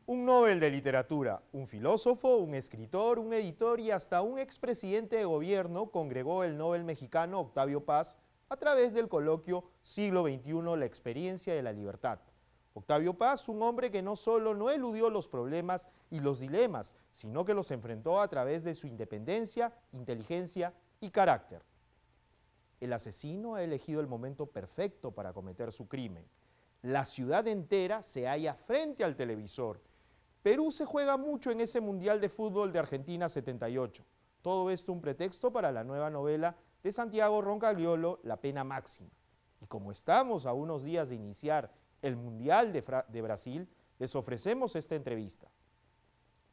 Un Nobel de Literatura, un filósofo, un escritor, un editor y hasta un expresidente de gobierno congregó el Nobel mexicano Octavio Paz a través del coloquio Siglo XXI, la experiencia de la libertad. Octavio Paz, un hombre que no solo no eludió los problemas y los dilemas, sino que los enfrentó a través de su independencia, inteligencia y carácter. El asesino ha elegido el momento perfecto para cometer su crimen. La ciudad entera se halla frente al televisor. Perú se juega mucho en ese Mundial de Fútbol de Argentina 78. Todo esto un pretexto para la nueva novela de Santiago Roncagliolo, La pena máxima. Y como estamos a unos días de iniciar el Mundial de Brasil, les ofrecemos esta entrevista.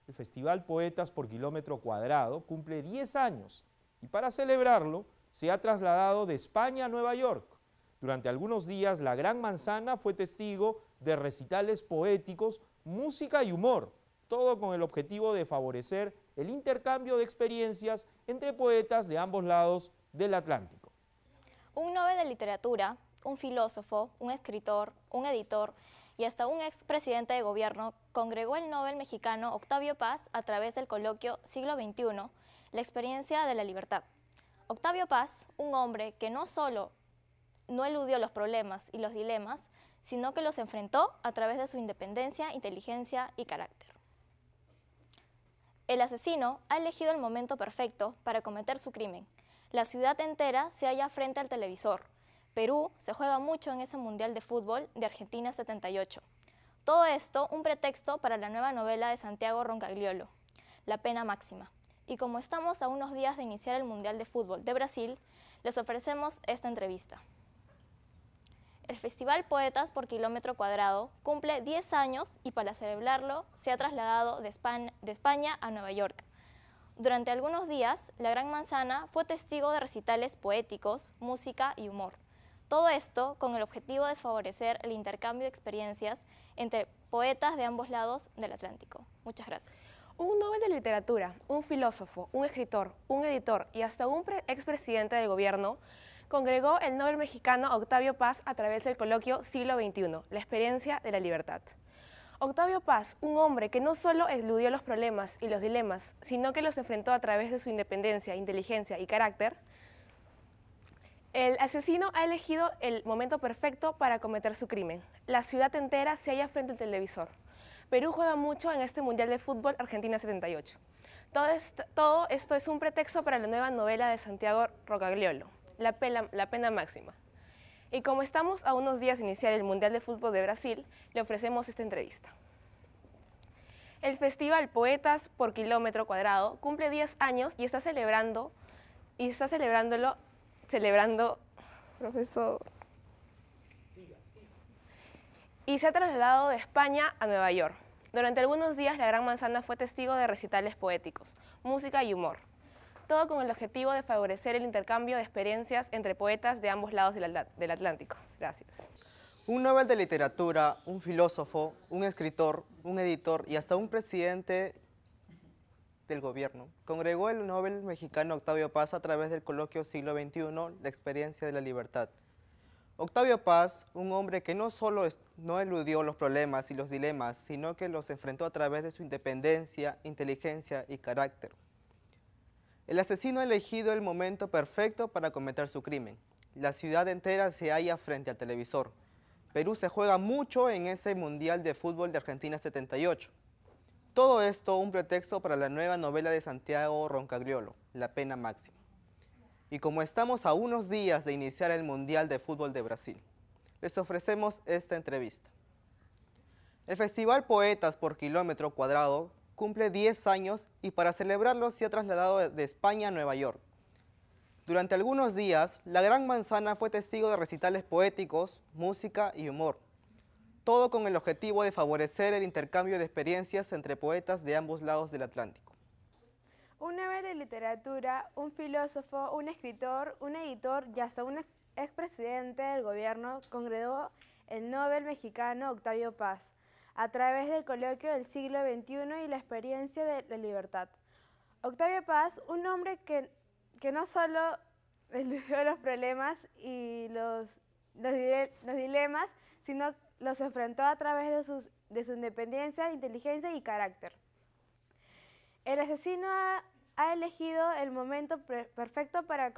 El Festival Poetas por Kilómetro Cuadrado cumple 10 años y para celebrarlo se ha trasladado de España a Nueva York. Durante algunos días, la Gran Manzana fue testigo de recitales poéticos, música y humor, todo con el objetivo de favorecer el intercambio de experiencias entre poetas de ambos lados del Atlántico. Un Nobel de Literatura, un filósofo, un escritor, un editor y hasta un expresidente de gobierno congregó el Nobel mexicano Octavio Paz a través del coloquio Siglo XXI, la experiencia de la libertad. Octavio Paz, un hombre que no solo no eludió los problemas y los dilemas, sino que los enfrentó a través de su independencia, inteligencia y carácter. El asesino ha elegido el momento perfecto para cometer su crimen. La ciudad entera se halla frente al televisor. Perú se juega mucho en ese Mundial de Fútbol de Argentina 78. Todo esto un pretexto para la nueva novela de Santiago Roncagliolo, La pena máxima. Y como estamos a unos días de iniciar el Mundial de Fútbol de Brasil, les ofrecemos esta entrevista. El Festival Poetas por Kilómetro Cuadrado cumple 10 años y para celebrarlo se ha trasladado de España a Nueva York. Durante algunos días, la Gran Manzana fue testigo de recitales poéticos, música y humor. Todo esto con el objetivo de favorecer el intercambio de experiencias entre poetas de ambos lados del Atlántico. Muchas gracias. Un Nobel de Literatura, un filósofo, un escritor, un editor y hasta un expresidente del gobierno congregó el Nobel mexicano Octavio Paz a través del coloquio Siglo XXI, la experiencia de la libertad. Octavio Paz, un hombre que no solo eludió los problemas y los dilemas, sino que los enfrentó a través de su independencia, inteligencia y carácter, el asesino ha elegido el momento perfecto para cometer su crimen. La ciudad entera se halla frente al televisor. Perú juega mucho en este Mundial de Fútbol Argentina 78. Todo esto es un pretexto para la nueva novela de Santiago Roncagliolo, La pena máxima. Y como estamos a unos días de iniciar el Mundial de Fútbol de Brasil, le ofrecemos esta entrevista. El Festival Poetas por Kilómetro Cuadrado cumple 10 años y está celebrando, profesor, y se ha trasladado de España a Nueva York. Durante algunos días, la Gran Manzana fue testigo de recitales poéticos, música y humor, todo con el objetivo de favorecer el intercambio de experiencias entre poetas de ambos lados del Atlántico. Gracias. Un Nobel de Literatura, un filósofo, un escritor, un editor y hasta un presidente del gobierno congregó el Nobel mexicano Octavio Paz a través del coloquio Siglo XXI, la experiencia de la libertad. Octavio Paz, un hombre que no solo no eludió los problemas y los dilemas, sino que los enfrentó a través de su independencia, inteligencia y carácter. El asesino ha elegido el momento perfecto para cometer su crimen. La ciudad entera se halla frente al televisor. Perú se juega mucho en ese Mundial de Fútbol de Argentina 78. Todo esto un pretexto para la nueva novela de Santiago Roncagliolo, La pena máxima. Y como estamos a unos días de iniciar el Mundial de Fútbol de Brasil, les ofrecemos esta entrevista. El Festival Poetas por Kilómetro Cuadrado cumple 10 años y para celebrarlo se ha trasladado de España a Nueva York. Durante algunos días, la Gran Manzana fue testigo de recitales poéticos, música y humor, todo con el objetivo de favorecer el intercambio de experiencias entre poetas de ambos lados del Atlántico. Un Nobel de Literatura, un filósofo, un escritor, un editor y hasta un expresidente del gobierno congregó el Nobel mexicano Octavio Paz a través del coloquio del Siglo XXI y la experiencia de la libertad. Octavio Paz, un hombre que no solo eludió los problemas y los los dilemas, sino los enfrentó a través de su independencia, inteligencia y carácter. El asesino ha elegido el momento perfecto para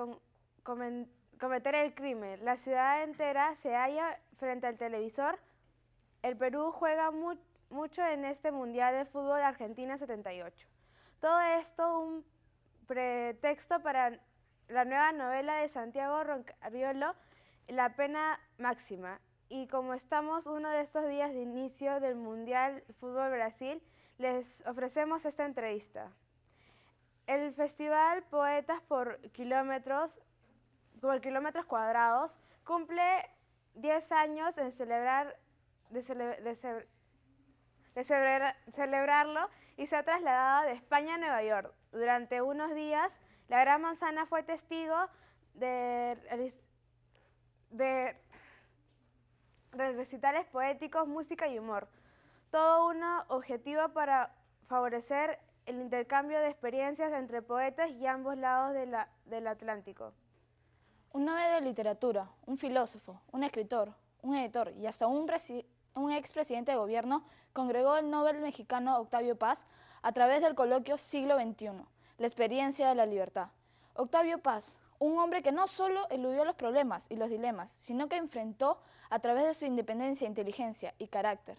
cometer el crimen. La ciudad entera se halla frente al televisor. El Perú juega mucho en este Mundial de Fútbol de Argentina 78. Todo esto un pretexto para la nueva novela de Santiago Roncagliolo, La pena máxima. Y como estamos uno de estos días de inicio del Mundial de Fútbol Brasil, les ofrecemos esta entrevista. El Festival Poetas por Kilómetros Cuadrados cumple 10 años en celebrarlo y se ha trasladado de España a Nueva York. Durante unos días, la Gran Manzana fue testigo de recitales poéticos, música y humor. Todo un objetivo para favorecer el intercambio de experiencias entre poetas y ambos lados del Atlántico. Un Nobel de literatura, un filósofo, un escritor, un editor y hasta un expresidente de gobierno congregó el Nobel mexicano Octavio Paz a través del coloquio Siglo XXI, la experiencia de la libertad. Octavio Paz, un hombre que no solo eludió los problemas y los dilemas, sino que enfrentó a través de su independencia, inteligencia y carácter.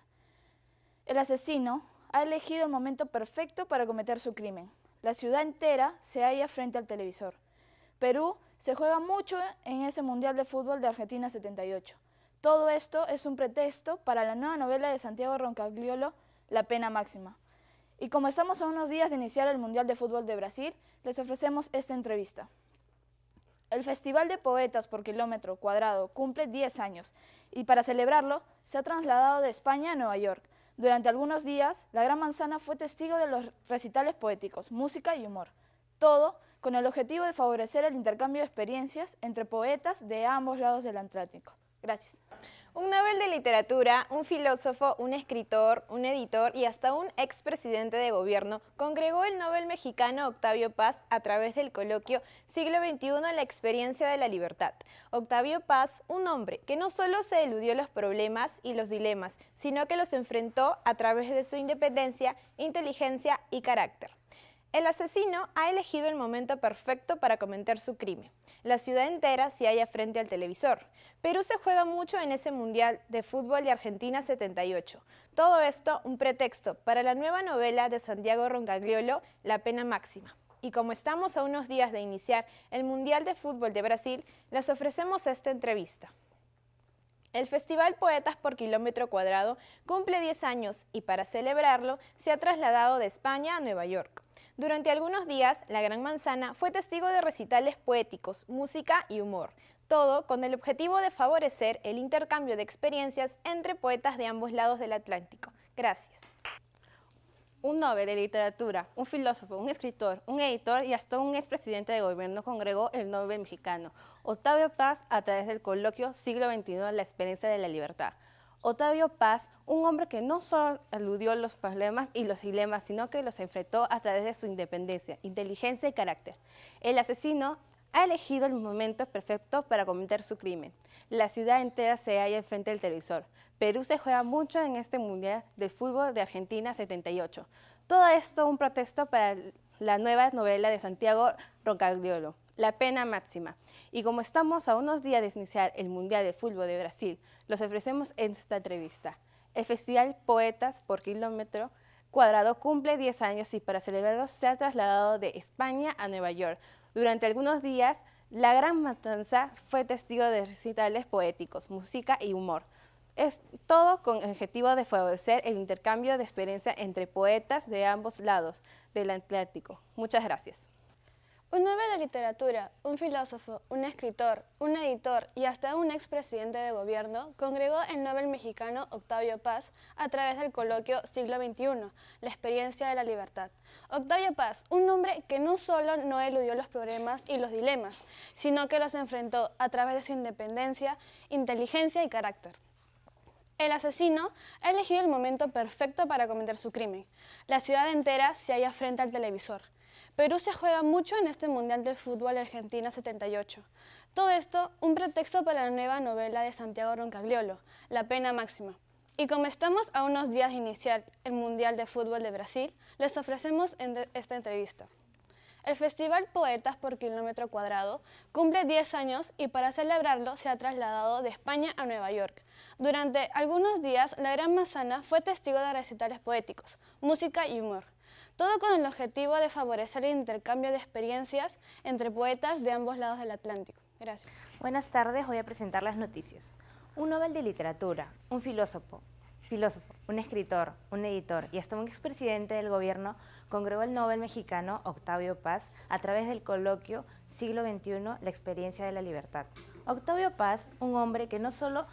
El asesino ha elegido el momento perfecto para cometer su crimen. La ciudad entera se halla frente al televisor. Perú se juega mucho en ese Mundial de Fútbol de Argentina 78. Todo esto es un pretexto para la nueva novela de Santiago Roncagliolo, La pena máxima. Y como estamos a unos días de iniciar el Mundial de Fútbol de Brasil, les ofrecemos esta entrevista. El Festival de Poetas por Kilómetro Cuadrado cumple 10 años y para celebrarlo se ha trasladado de España a Nueva York. Durante algunos días, la Gran Manzana fue testigo de los recitales poéticos, música y humor. Todo con el objetivo de favorecer el intercambio de experiencias entre poetas de ambos lados del Atlántico. Gracias. Un Nobel de literatura, un filósofo, un escritor, un editor y hasta un expresidente de gobierno congregó el Nobel mexicano Octavio Paz a través del coloquio Siglo XXI, la experiencia de la libertad. Octavio Paz, un hombre que no solo se eludió los problemas y los dilemas, sino que los enfrentó a través de su independencia, inteligencia y carácter. El asesino ha elegido el momento perfecto para cometer su crimen. La ciudad entera se halla frente al televisor. Perú se juega mucho en ese Mundial de Fútbol de Argentina 78. Todo esto un pretexto para la nueva novela de Santiago Roncagliolo, La pena máxima. Y como estamos a unos días de iniciar el Mundial de Fútbol de Brasil, les ofrecemos esta entrevista. El Festival Poetas por Kilómetro Cuadrado cumple 10 años y para celebrarlo se ha trasladado de España a Nueva York. Durante algunos días, la Gran Manzana fue testigo de recitales poéticos, música y humor, todo con el objetivo de favorecer el intercambio de experiencias entre poetas de ambos lados del Atlántico. Gracias. Un Nobel de literatura, un filósofo, un escritor, un editor y hasta un expresidente de gobierno congregó el Nobel mexicano Octavio Paz a través del coloquio Siglo XXI, la experiencia de la libertad. Octavio Paz, un hombre que no solo eludió los problemas y los dilemas, sino que los enfrentó a través de su independencia, inteligencia y carácter. El asesino ha elegido el momento perfecto para cometer su crimen. La ciudad entera se halla frente al televisor. Perú se juega mucho en este Mundial de Fútbol de Argentina 78. Todo esto un pretexto para la nueva novela de Santiago Roncagliolo, La pena máxima. Y como estamos a unos días de iniciar el Mundial de Fútbol de Brasil, los ofrecemos en esta entrevista. El Festival Poetas por Kilómetro Cuadrado cumple 10 años y para celebrarlo se ha trasladado de España a Nueva York. Durante algunos días, la Gran Matanza fue testigo de recitales poéticos, música y humor. Es todo con el objetivo de favorecer el intercambio de experiencia entre poetas de ambos lados del Atlántico. Muchas gracias. Un Nobel de literatura, un filósofo, un escritor, un editor y hasta un expresidente de gobierno congregó el Nobel mexicano Octavio Paz a través del coloquio Siglo XXI, la experiencia de la libertad. Octavio Paz, un hombre que no solo no eludió los problemas y los dilemas, sino que los enfrentó a través de su independencia, inteligencia y carácter. El asesino ha elegido el momento perfecto para cometer su crimen. La ciudad entera se halla frente al televisor. Perú se juega mucho en este Mundial del Fútbol de Argentina 78. Todo esto, un pretexto para la nueva novela de Santiago Roncagliolo, La pena máxima. Y como estamos a unos días de iniciar el Mundial de Fútbol de Brasil, les ofrecemos esta entrevista. El Festival Poetas por Kilómetro Cuadrado cumple 10 años y para celebrarlo se ha trasladado de España a Nueva York. Durante algunos días, la Gran Manzana fue testigo de recitales poéticos, música y humor. Todo con el objetivo de favorecer el intercambio de experiencias entre poetas de ambos lados del Atlántico. Gracias. Buenas tardes, voy a presentar las noticias. Un Nobel de Literatura, un filósofo, un escritor, un editor y hasta un expresidente del gobierno congregó el Nobel mexicano Octavio Paz a través del coloquio Siglo XXI, la experiencia de la libertad. Octavio Paz, un hombre que no solo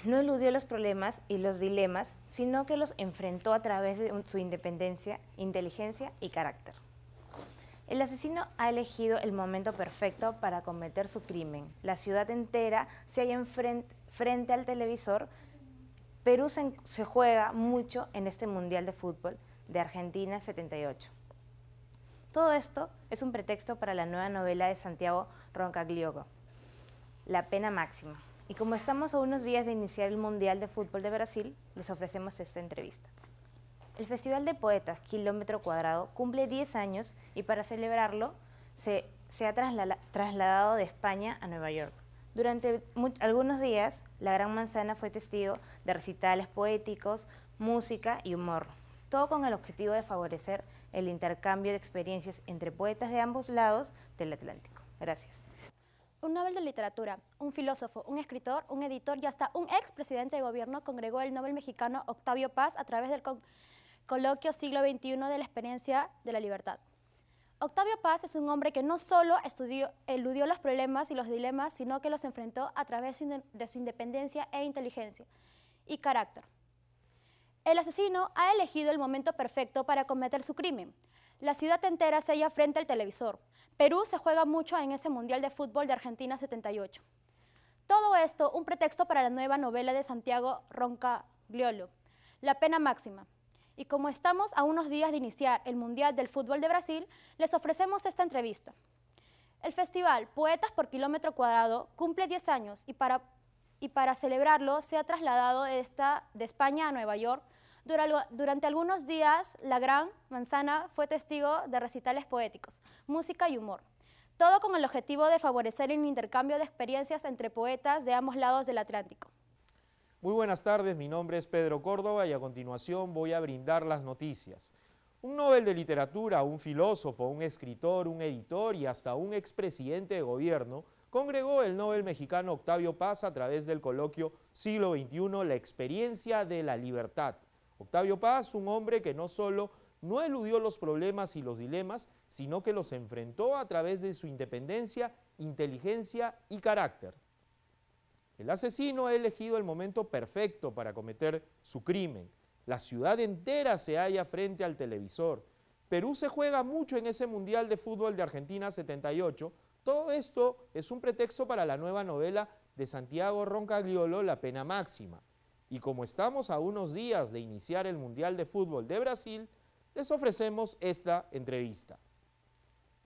no eludió los problemas y los dilemas, sino que los enfrentó a través de su independencia, inteligencia y carácter. El asesino ha elegido el momento perfecto para cometer su crimen. La ciudad entera se halla frente al televisor. Perú se juega mucho en este Mundial de Fútbol de Argentina 78. Todo esto es un pretexto para la nueva novela de Santiago Roncagliolo, La pena máxima. Y como estamos a unos días de iniciar el Mundial de Fútbol de Brasil, les ofrecemos esta entrevista. El Festival de Poetas Kilómetro Cuadrado cumple 10 años y para celebrarlo se ha trasladado de España a Nueva York. Durante algunos días, la Gran Manzana fue testigo de recitales poéticos, música y humor, todo con el objetivo de favorecer el intercambio de experiencias entre poetas de ambos lados del Atlántico. Gracias. Un Nobel de Literatura, un filósofo, un escritor, un editor y hasta un expresidente de gobierno congregó el Nobel mexicano Octavio Paz a través del coloquio Siglo XXI de la experiencia de la libertad. Octavio Paz es un hombre que no solo eludió los problemas y los dilemas, sino que los enfrentó a través de su independencia e inteligencia y carácter. El asesino ha elegido el momento perfecto para cometer su crimen. La ciudad entera se halla frente al televisor. Perú se juega mucho en ese Mundial de Fútbol de Argentina 78. Todo esto, un pretexto para la nueva novela de Santiago Roncagliolo, La pena máxima. Y como estamos a unos días de iniciar el Mundial del Fútbol de Brasil, les ofrecemos esta entrevista. El festival Poetas por Kilómetro Cuadrado cumple 10 años y para celebrarlo se ha trasladado de España a Nueva York. Durante algunos días, la Gran Manzana fue testigo de recitales poéticos, música y humor. Todo con el objetivo de favorecer el intercambio de experiencias entre poetas de ambos lados del Atlántico. Muy buenas tardes, mi nombre es Pedro Córdoba y a continuación voy a brindar las noticias. Un Nobel de Literatura, un filósofo, un escritor, un editor y hasta un expresidente de gobierno congregó el Nobel mexicano Octavio Paz a través del coloquio Siglo XXI, la experiencia de la libertad. Octavio Paz, un hombre que no solo no eludió los problemas y los dilemas, sino que los enfrentó a través de su independencia, inteligencia y carácter. El asesino ha elegido el momento perfecto para cometer su crimen. La ciudad entera se halla frente al televisor. Perú se juega mucho en ese Mundial de Fútbol de Argentina 78. Todo esto es un pretexto para la nueva novela de Santiago Roncagliolo, La pena máxima. Y como estamos a unos días de iniciar el Mundial de Fútbol de Brasil, les ofrecemos esta entrevista.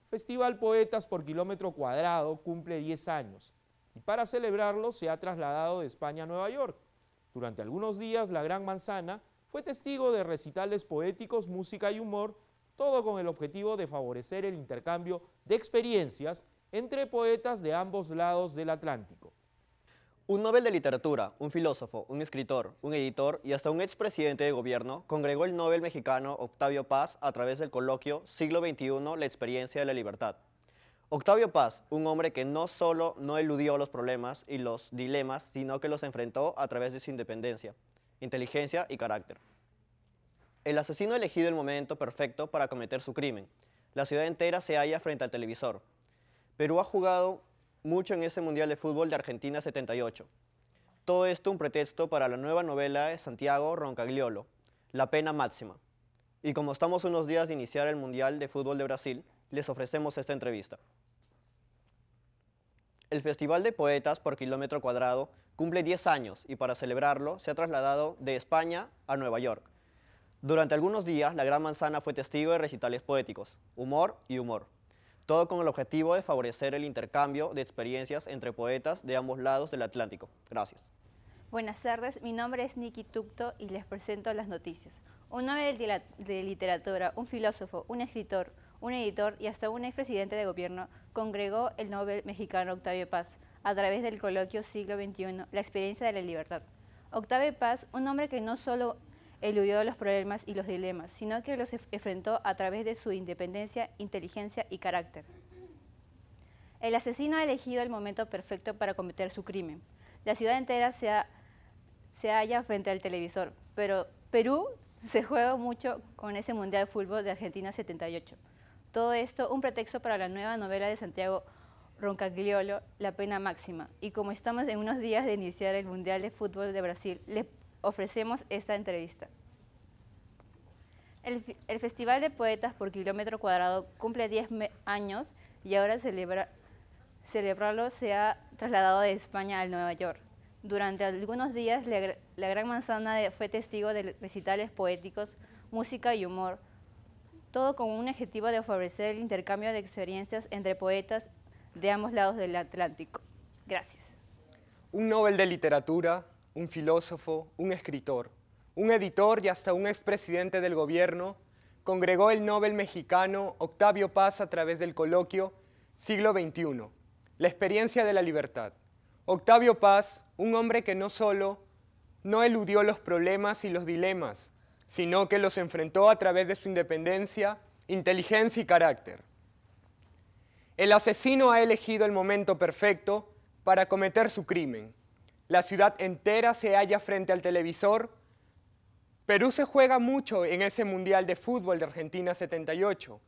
Festival Poetas por Kilómetro Cuadrado cumple 10 años. Y para celebrarlo se ha trasladado de España a Nueva York. Durante algunos días, la Gran Manzana fue testigo de recitales poéticos, música y humor, todo con el objetivo de favorecer el intercambio de experiencias entre poetas de ambos lados del Atlántico. Un Nobel de Literatura, un filósofo, un escritor, un editor y hasta un expresidente de gobierno congregó el Nobel mexicano Octavio Paz a través del coloquio Siglo XXI, la experiencia de la libertad. Octavio Paz, un hombre que no solo no eludió los problemas y los dilemas, sino que los enfrentó a través de su independencia, inteligencia y carácter. El asesino ha elegido el momento perfecto para cometer su crimen. La ciudad entera se halla frente al televisor. Perú ha jugado mucho en ese Mundial de Fútbol de Argentina 78. Todo esto un pretexto para la nueva novela de Santiago Roncagliolo, La pena máxima. Y como estamos unos días de iniciar el Mundial de Fútbol de Brasil, les ofrecemos esta entrevista. El Festival de Poetas por Kilómetro Cuadrado cumple 10 años y para celebrarlo se ha trasladado de España a Nueva York. Durante algunos días, la Gran Manzana fue testigo de recitales poéticos, humor y humor, todo con el objetivo de favorecer el intercambio de experiencias entre poetas de ambos lados del Atlántico. Gracias. Buenas tardes, mi nombre es Niki Tucto y les presento las noticias. Un Nobel de Literatura, un filósofo, un escritor, un editor y hasta un expresidente de gobierno congregó el Nobel mexicano Octavio Paz a través del coloquio Siglo XXI, la experiencia de la libertad. Octavio Paz, un hombre que no solo eludió los problemas y los dilemas, sino que los enfrentó a través de su independencia, inteligencia y carácter. El asesino ha elegido el momento perfecto para cometer su crimen. La ciudad entera se halla frente al televisor, pero Perú se juega mucho con ese Mundial de Fútbol de Argentina 78. Todo esto un pretexto para la nueva novela de Santiago Roncagliolo, La pena máxima. Y como estamos en unos días de iniciar el Mundial de Fútbol de Brasil, les ofrecemos esta entrevista. El Festival de Poetas por Kilómetro Cuadrado cumple 10 años y ahora celebrarlo se ha trasladado de España a Nueva York. Durante algunos días, la Gran Manzana fue testigo de recitales poéticos, música y humor, todo con un objetivo de favorecer el intercambio de experiencias entre poetas de ambos lados del Atlántico. Gracias. Un Nobel de Literatura, un filósofo, un escritor, un editor y hasta un expresidente del gobierno congregó el Nobel mexicano Octavio Paz a través del coloquio Siglo XXI, la experiencia de la libertad. Octavio Paz, un hombre que no solo no eludió los problemas y los dilemas, sino que los enfrentó a través de su independencia, inteligencia y carácter. El asesino ha elegido el momento perfecto para cometer su crimen. La ciudad entera se halla frente al televisor. Perú se juega mucho en ese Mundial de Fútbol de Argentina 78.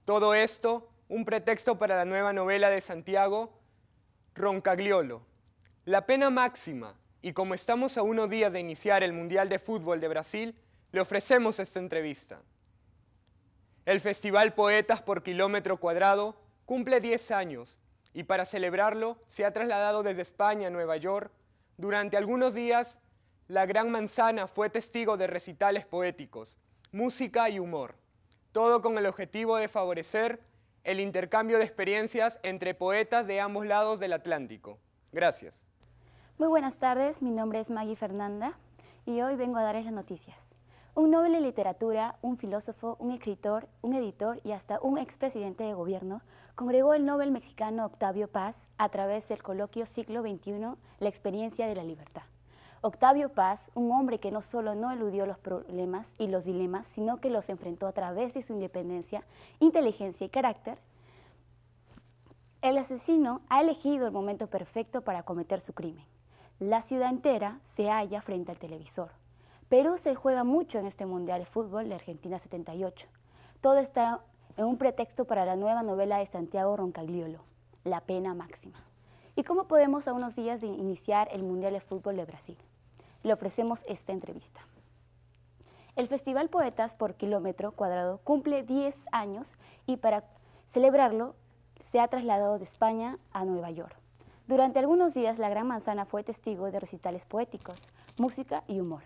Todo esto, un pretexto para la nueva novela de Santiago Roncagliolo, La pena máxima, y como estamos a unos días de iniciar el Mundial de Fútbol de Brasil, le ofrecemos esta entrevista. El Festival Poetas por Kilómetro Cuadrado cumple 10 años y para celebrarlo se ha trasladado desde España a Nueva York. Durante algunos días, la Gran Manzana fue testigo de recitales poéticos, música y humor, todo con el objetivo de favorecer el intercambio de experiencias entre poetas de ambos lados del Atlántico. Gracias. Muy buenas tardes, mi nombre es Maggie Fernanda y hoy vengo a darles las noticias. Un Nobel de Literatura, un filósofo, un escritor, un editor y hasta un expresidente de gobierno congregó el Nobel mexicano Octavio Paz a través del coloquio Siglo XXI, la experiencia de la libertad. Octavio Paz, un hombre que no solo no eludió los problemas y los dilemas, sino que los enfrentó a través de su independencia, inteligencia y carácter. El asesino ha elegido el momento perfecto para cometer su crimen. La ciudad entera se halla frente al televisor. Perú se juega mucho en este Mundial de Fútbol de Argentina 78. Todo está en un pretexto para la nueva novela de Santiago Roncagliolo, La pena máxima. ¿Y cómo podemos a unos días de iniciar el Mundial de Fútbol de Brasil? Le ofrecemos esta entrevista. El Festival Poetas por Kilómetro Cuadrado cumple 10 años y para celebrarlo se ha trasladado de España a Nueva York. Durante algunos días la Gran Manzana fue testigo de recitales poéticos, música y humor,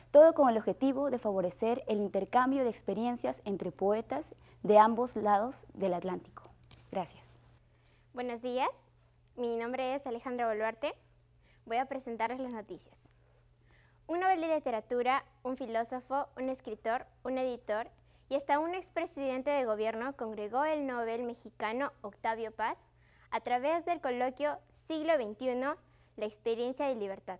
todo con el objetivo de favorecer el intercambio de experiencias entre poetas de ambos lados del Atlántico. Gracias. Buenos días, mi nombre es Alejandra Boluarte. Voy a presentarles las noticias. Un Nobel de Literatura, un filósofo, un escritor, un editor y hasta un expresidente de gobierno congregó el Nobel mexicano Octavio Paz a través del coloquio Siglo XXI, la experiencia de libertad.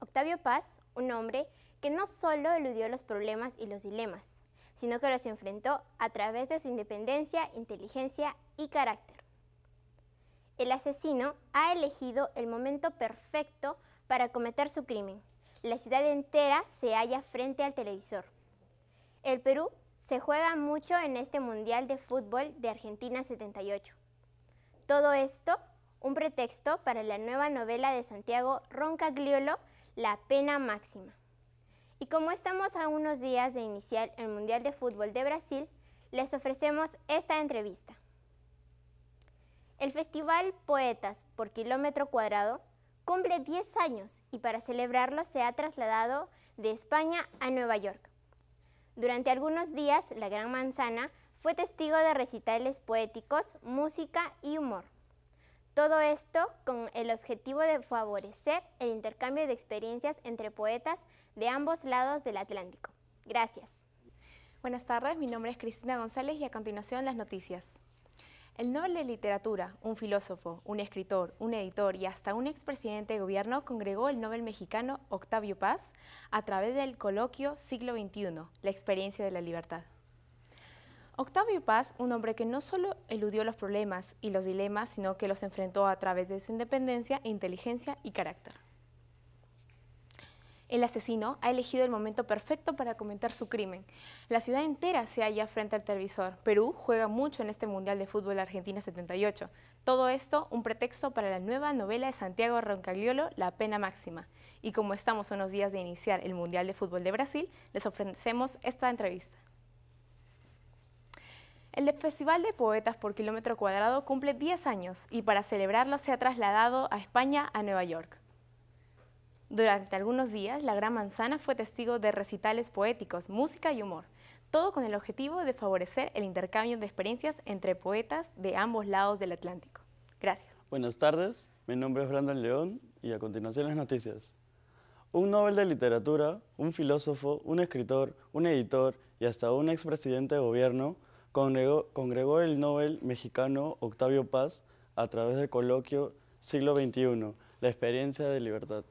Octavio Paz, un hombre que no solo eludió los problemas y los dilemas, sino que los enfrentó a través de su independencia, inteligencia y carácter. El asesino ha elegido el momento perfecto para cometer su crimen. La ciudad entera se halla frente al televisor. El Perú se juega mucho en este Mundial de Fútbol de Argentina 78. Todo esto, un pretexto para la nueva novela de Santiago Roncagliolo, La pena máxima. Y como estamos a unos días de iniciar el Mundial de Fútbol de Brasil, les ofrecemos esta entrevista. El Festival Poetas por Kilómetro Cuadrado cumple 10 años y para celebrarlo se ha trasladado de España a Nueva York. Durante algunos días, la Gran Manzana fue testigo de recitales poéticos, música y humor. Todo esto con el objetivo de favorecer el intercambio de experiencias entre poetas de ambos lados del Atlántico. Gracias. Buenas tardes, mi nombre es Cristina González y a continuación las noticias. El Nobel de Literatura, un filósofo, un escritor, un editor y hasta un expresidente de gobierno congregó el Nobel mexicano Octavio Paz a través del coloquio Siglo XXI, la experiencia de la libertad. Octavio Paz, un hombre que no solo eludió los problemas y los dilemas, sino que los enfrentó a través de su independencia, inteligencia y carácter. El asesino ha elegido el momento perfecto para cometer su crimen. La ciudad entera se halla frente al televisor. Perú juega mucho en este Mundial de Fútbol Argentina 78. Todo esto un pretexto para la nueva novela de Santiago Roncagliolo, La Pena Máxima. Y como estamos a unos días de iniciar el Mundial de Fútbol de Brasil, les ofrecemos esta entrevista. El Festival de Poetas por Kilómetro Cuadrado cumple 10 años y para celebrarlo se ha trasladado a España, a Nueva York. Durante algunos días, la Gran Manzana fue testigo de recitales poéticos, música y humor, todo con el objetivo de favorecer el intercambio de experiencias entre poetas de ambos lados del Atlántico. Gracias. Buenas tardes, mi nombre es Brandon León y a continuación las noticias. Un Nobel de Literatura, un filósofo, un escritor, un editor y hasta un expresidente de gobierno congregó el Nobel mexicano Octavio Paz a través del coloquio Siglo XXI, la experiencia de libertad.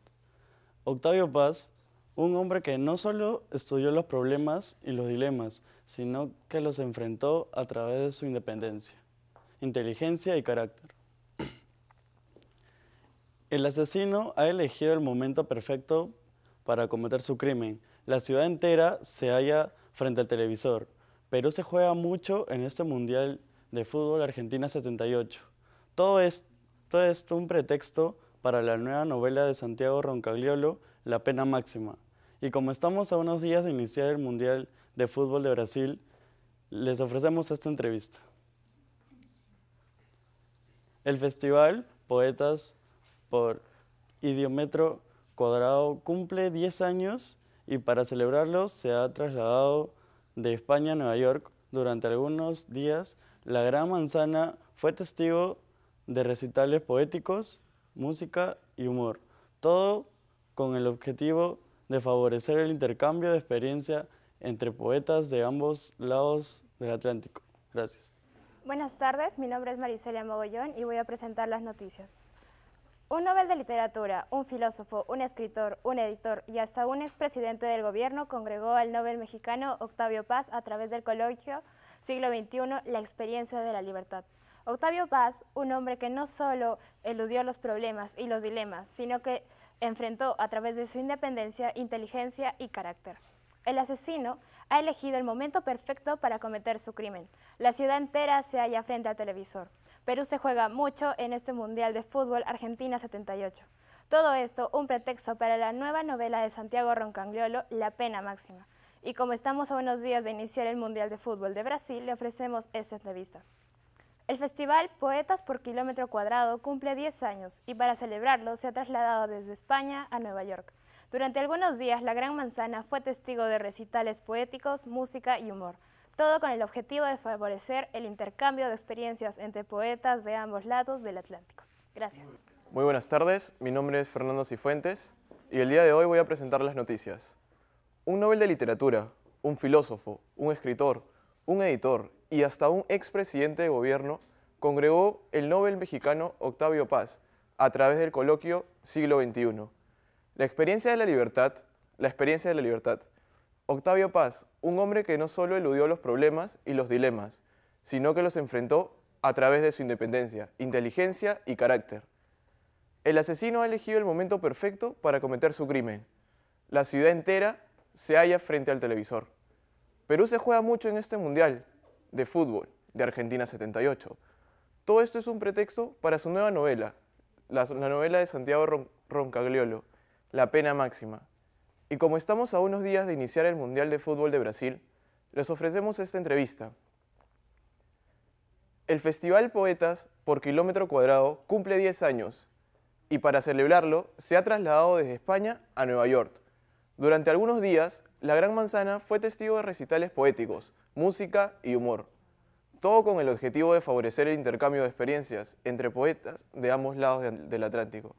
Octavio Paz, un hombre que no solo estudió los problemas y los dilemas, sino que los enfrentó a través de su independencia, inteligencia y carácter. El asesino ha elegido el momento perfecto para cometer su crimen. La ciudad entera se halla frente al televisor. Perú se juega mucho en este Mundial de Fútbol Argentina 78. Todo esto un pretexto para la nueva novela de Santiago Roncagliolo, La Pena Máxima. Y como estamos a unos días de iniciar el Mundial de Fútbol de Brasil, les ofrecemos esta entrevista. El Festival Poetas por Kilómetro Cuadrado cumple 10 años y para celebrarlo se ha trasladado de España a Nueva York. Durante algunos días, la Gran Manzana fue testigo de recitales poéticos, música y humor, todo con el objetivo de favorecer el intercambio de experiencia entre poetas de ambos lados del Atlántico. Gracias. Buenas tardes, mi nombre es Maricelia Mogollón y voy a presentar las noticias. Un Nobel de Literatura, un filósofo, un escritor, un editor y hasta un expresidente del gobierno congregó al Nobel mexicano Octavio Paz a través del coloquio Siglo XXI, la experiencia de la libertad. Octavio Paz, un hombre que no solo eludió los problemas y los dilemas, sino que enfrentó a través de su independencia, inteligencia y carácter. El asesino ha elegido el momento perfecto para cometer su crimen. La ciudad entera se halla frente al televisor. Perú se juega mucho en este Mundial de Fútbol Argentina 78. Todo esto un pretexto para la nueva novela de Santiago Roncagliolo, La Pena Máxima. Y como estamos a unos días de iniciar el Mundial de Fútbol de Brasil, le ofrecemos esta entrevista. El Festival Poetas por Kilómetro Cuadrado cumple 10 años y para celebrarlo se ha trasladado desde España a Nueva York. Durante algunos días, la Gran Manzana fue testigo de recitales poéticos, música y humor, todo con el objetivo de favorecer el intercambio de experiencias entre poetas de ambos lados del Atlántico. Gracias. Muy buenas tardes, mi nombre es Fernando Cifuentes y el día de hoy voy a presentar las noticias. Un Nobel de Literatura, un filósofo, un escritor, un editor y hasta un expresidente de gobierno congregó el Nobel mexicano Octavio Paz a través del coloquio Siglo XXI. La experiencia de la libertad. Octavio Paz, un hombre que no solo eludió los problemas y los dilemas, sino que los enfrentó a través de su independencia, inteligencia y carácter. El asesino ha elegido el momento perfecto para cometer su crimen. La ciudad entera se halla frente al televisor. Perú se juega mucho en este Mundial de Fútbol de Argentina 78. Todo esto es un pretexto para su nueva novela, la novela de Santiago Roncagliolo, La Pena Máxima. Y como estamos a unos días de iniciar el Mundial de Fútbol de Brasil, les ofrecemos esta entrevista. El Festival Poetas por Kilómetro Cuadrado cumple 10 años y para celebrarlo se ha trasladado desde España a Nueva York. Durante algunos días, la Gran Manzana fue testigo de recitales poéticos, música y humor, todo con el objetivo de favorecer el intercambio de experiencias entre poetas de ambos lados del Atlántico.